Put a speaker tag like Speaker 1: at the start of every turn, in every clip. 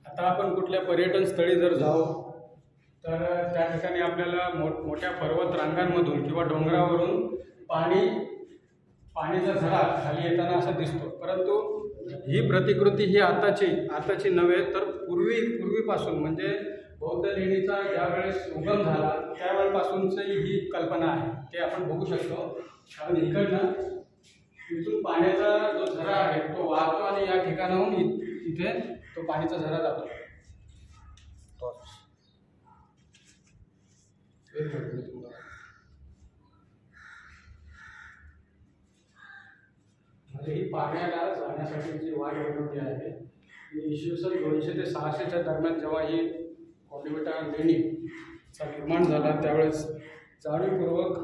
Speaker 1: आता आपण कुठल्या पर्यटन स्थळी जर जाऊ तर त्या ठिकाणी आपल्याला मोठ्या पर्वत रांगांमधून किंवा डोंगरावरून पाणीचा झरा खाली येताना असा दिसतो. परंतु ही प्रतिकृती ही आताची नव्हे तर पूर्वीपासून म्हणजे बौद्ध लेणीचा ज्यावेळेस उगम झाला त्यावेळेपासूनची ही कल्पना आहे ते आपण बघू शकतो. कारण इकडनं इथून पाण्याचा जो झरा आहे तो वाहतो आणि या ठिकाणाहून इथे तो पाण्याचा झरा जातो. म्हणजे ही पाण्याला जाण्यासाठी जी वाट बनवली आहे इसवी सन 200 ते 600च्या दरम्यान जेव्हा ही कोंडीविटा लेणीचा निर्माण झाला त्यावेळेस जाणीवपूर्वक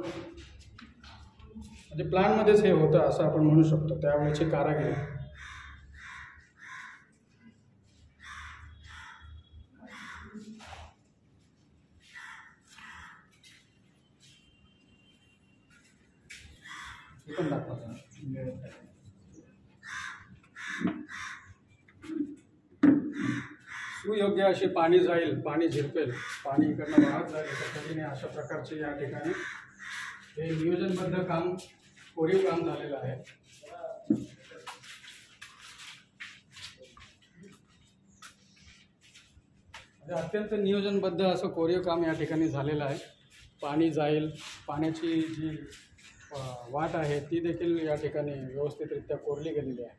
Speaker 1: म्हणजे प्लॅनमध्येच हे होतं असं आपण म्हणू शकतो. त्यावेळेचे कारागीर सुयोग्य अशी पाणी जाईल, पाणी झिरपेल, पाणी इकडनं वाहत जाईल त्या पद्धतीने अशा प्रकारचे या ठिकाणी हे नियोजनबद्ध काम कोरीव काम झालेलं आहे. म्हणजे अत्यंत नियोजनबद्ध असं कोरीव काम या ठिकाणी झालेलं आहे. पाणी जाईल, पाण्याची जी वाट आहे ती देखील या ठिकाणी व्यवस्थितरित्या कोरली गेलेली आहे.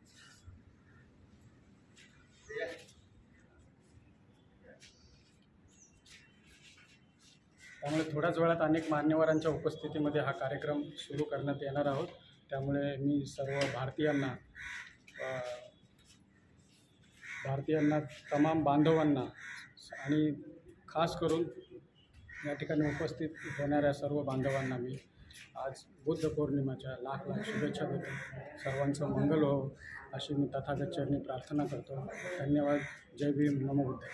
Speaker 1: त्यामुळे थोड्याच वेळात अनेक मान्यवरांच्या उपस्थितीमध्ये हा कार्यक्रम सुरू करण्यात येणार आहोत. त्यामुळे मी सर्व भारतीयांना तमाम बांधवांना आणि खास करून या ठिकाणी उपस्थित होणाऱ्या सर्व बांधवांना मी आज बुद्ध पौर्णिमेच्या लाख शुभेच्छा देतो. सर्वांचं मंगल हो अशी मी तथागत चरणी प्रार्थना करतो. धन्यवाद. जय भीम. नमो बुद्धाय.